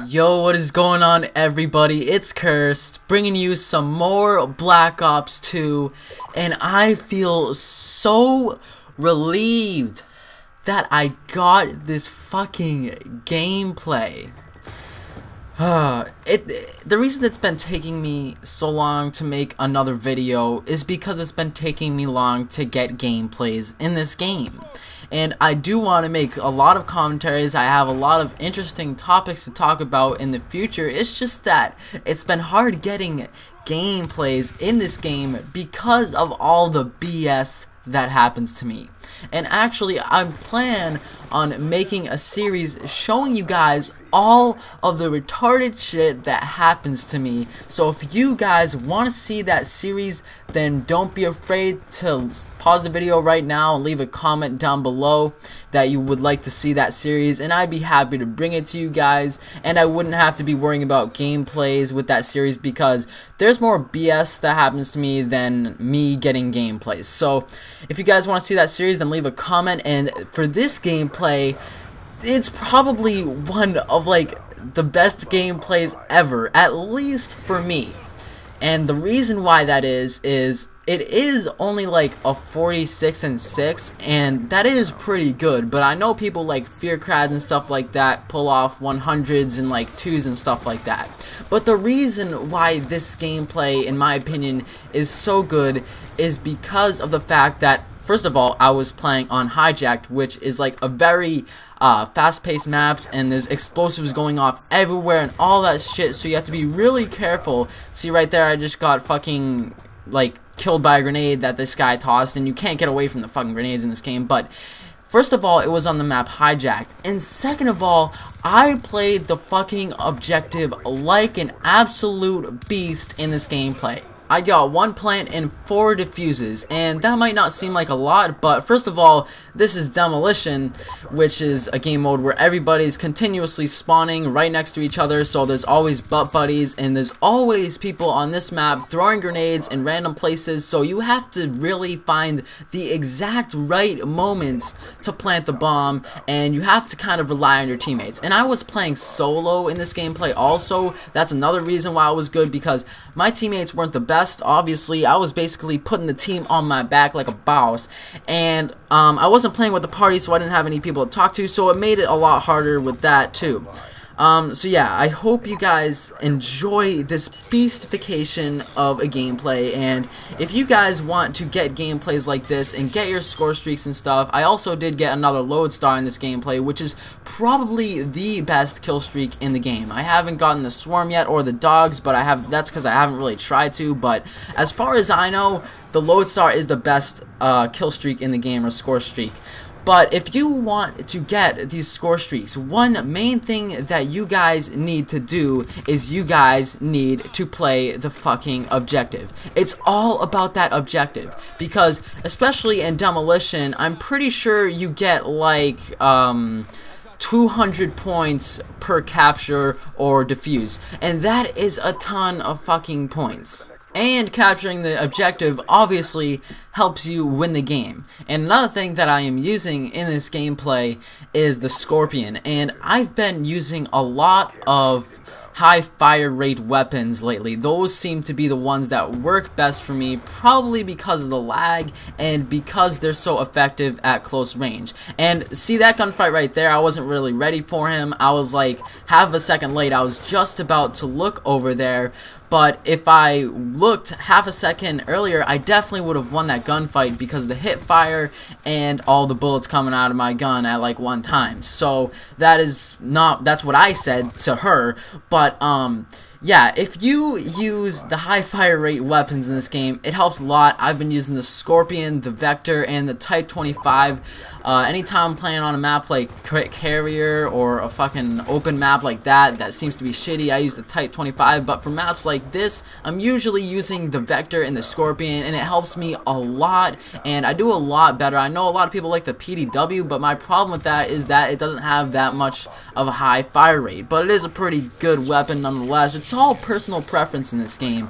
Yo, what is going on, everybody? It's Cursed, bringing you some more Black Ops 2, and I feel so relieved that I got this fucking gameplay. The reason it's been taking me so long to make another video is because it's been taking me long to get gameplays in this game. And I do want to make a lot of commentaries. I have a lot of interesting topics to talk about in the future. It's just that it's been hard getting gameplays in this game because of all the BS that happens to me. And actually, I plan on making a series showing you guys all of the retarded shit that happens to me. So if you guys want to see that series, then don't be afraid to pause the video right now and leave a comment down below that you would like to see that series, and I'd be happy to bring it to you guys, and I wouldn't have to be worrying about gameplays with that series because there's more BS that happens to me than me getting gameplays. So if you guys want to see that series, then leave a comment. And for this gameplay, it's probably one of like the best gameplays ever, at least for me. And the reason why that is it is only like a 46-6, and that is pretty good. But I know people like Fearcrad and stuff like that pull off 100s and like 2s and stuff like that. But the reason why this gameplay, in my opinion, is so good is because of the fact that, first of all, I was playing on Hijacked, which is like a very fast-paced maps, and there's explosives going off everywhere and all that shit, so you have to be really careful. See right there, I just got fucking like killed by a grenade that this guy tossed, and you can't get away from the fucking grenades in this game. But first of all, it was on the map Hijacked, and second of all, I played the fucking objective like an absolute beast in this gameplay. I got 1 plant and 4 defuses, and that might not seem like a lot, but first of all, this is Demolition, which is a game mode where everybody's continuously spawning right next to each other, so there's always butt buddies, and there's always people on this map throwing grenades in random places, so you have to really find the exact right moments to plant the bomb, and you have to kind of rely on your teammates. And I was playing solo in this gameplay also. That's another reason why it was good, because my teammates weren't the best. Obviously, I was basically putting the team on my back like a boss, and I wasn't playing with the party, so I didn't have any people to talk to, so it made it a lot harder with that too. So yeah, I hope you guys enjoy this beastification of a gameplay, and if you guys want to get gameplays like this and get your score streaks and stuff, I also did get another lodestar in this gameplay, which is probably the best kill streak in the game. I haven't gotten the swarm yet or the dogs, but that's because I haven't really tried to, but as far as I know, the lodestar is the best kill streak in the game, or score streak. But if you want to get these score streaks, one main thing that you guys need to do is you guys need to play the fucking objective. It's all about that objective, because especially in Demolition, I'm pretty sure you get like 200 points per capture or defuse, and that is a ton of fucking points. And capturing the objective obviously helps you win the game. And another thing that I am using in this gameplay is the Scorpion, and I've been using a lot of high fire rate weapons lately. Those seem to be the ones that work best for me, probably because of the lag and because they're so effective at close range. And see that gunfight right there, I wasn't really ready for him. I was like half a second late. I was just about to look over there, but if I looked half a second earlier, I definitely would have won that gunfight because of the hip fire and all the bullets coming out of my gun at like one time. So that's what I said to her. But yeah, if you use the high fire rate weapons in this game, it helps a lot. I've been using the Scorpion, the Vector, and the Type 25. Anytime I'm playing on a map like Carrier or a fucking open map like that seems to be shitty, I use the Type 25. But for maps like this, I'm usually using the Vector and the Scorpion, and it helps me a lot, and I do a lot better. I know a lot of people like the PDW, but my problem with that is that it doesn't have that much of a high fire rate. But it is a pretty good weapon nonetheless. It's all personal preference in this game.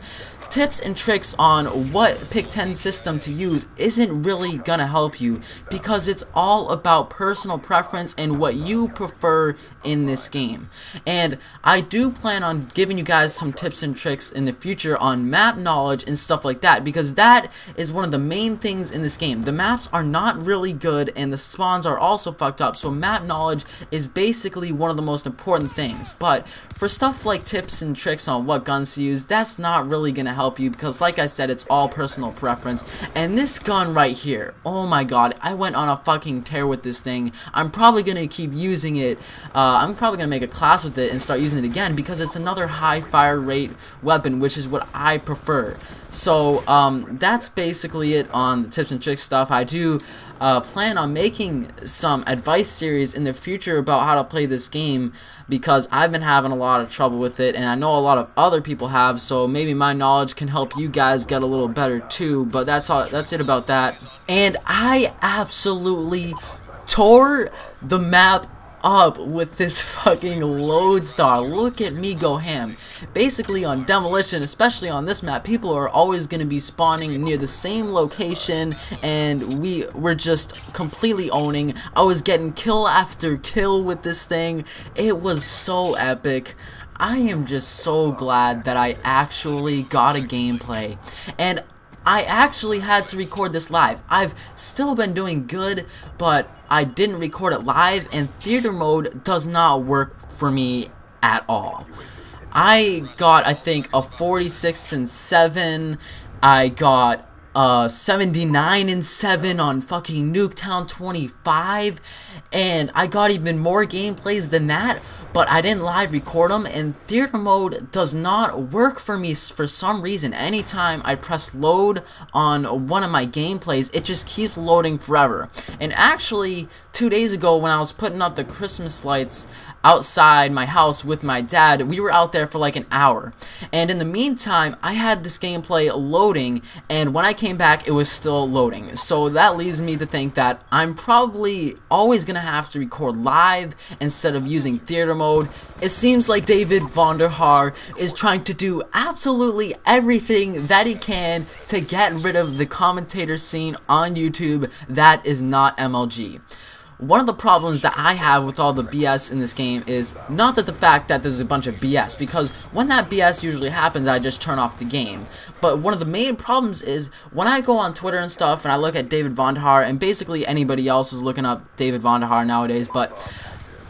tips and tricks on what pick 10 system to use isn't really gonna help you, because it's all about personal preference and what you prefer in this game. And I do plan on giving you guys some tips and tricks in the future on map knowledge and stuff like that, because that is one of the main things in this game. The maps are not really good and the spawns are also fucked up, so map knowledge is basically one of the most important things. But for stuff like tips and tricks on what guns to use, that's not really gonna help you, because like I said, it's all personal preference. And this gun right here, oh my god, I went on a fucking tear with this thing. I'm probably gonna keep using it. I'm probably gonna make a class with it and start using it again, because it's another high fire rate weapon, which is what I prefer. So that's basically it on the tips and tricks stuff. I do plan on making some advice series in the future about how to play this game, because I've been having a lot of trouble with it, and I know a lot of other people have, so maybe my knowledge can help you guys get a little better too. But that's it about that. And I absolutely tore the map up with this fucking lodestar. Look at me go ham. Basically on Demolition, especially on this map, people are always going to be spawning near the same location, and we're just completely owning. I was getting kill after kill with this thing. It was so epic. I am just so glad that I actually got a gameplay, and I actually had to record this live. I've still been doing good, but I didn't record it live, and theater mode does not work for me at all. I got, I think, a 46 and 7. I got 79 and 7 on fucking Nuketown 25, and I got even more gameplays than that, but I didn't live record them, and theater mode does not work for me for some reason. Anytime I press load on one of my gameplays, it just keeps loading forever. And actually, 2 days ago when I was putting up the Christmas lights outside my house with my dad, we were out there for like an hour, and in the meantime I had this gameplay loading, and when I came back it was still loading. So that leads me to think that I'm probably always gonna have to record live instead of using theater mode. It seems like David Vonderhaar is trying to do absolutely everything that he can to get rid of the commentator scene on YouTube that is not MLG. One of the problems that I have with all the BS in this game is not that the fact that there's a bunch of BS, because when that BS usually happens, I just turn off the game. But one of the main problems is when I go on Twitter and stuff and I look at David Vonderhaar, and basically anybody else is looking up David Vonderhaar nowadays, but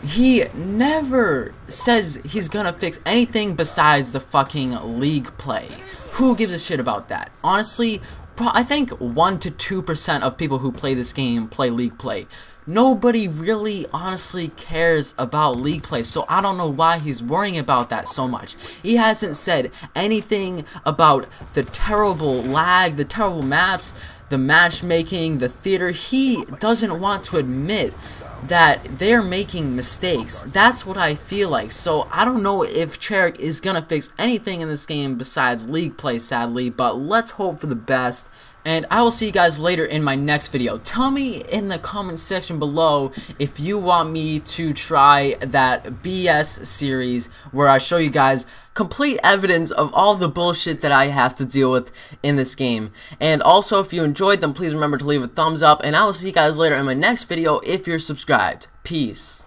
he never says he's gonna fix anything besides the fucking league play. Who gives a shit about that? Honestly, I think 1 to 2% of people who play this game play league play. Nobody really honestly cares about league play, so I don't know why he's worrying about that so much. He hasn't said anything about the terrible lag, the terrible maps, the matchmaking, the theater. He doesn't want to admit that they're making mistakes. That's what I feel like. So I don't know if Cherrick is gonna fix anything in this game besides league play, sadly, but let's hope for the best. And I will see you guys later in my next video. Tell me in the comment section below if you want me to try that BS series where I show you guys complete evidence of all the bullshit that I have to deal with in this game. And also, if you enjoyed them, please remember to leave a thumbs up, and I will see you guys later in my next video if you're subscribed. Peace.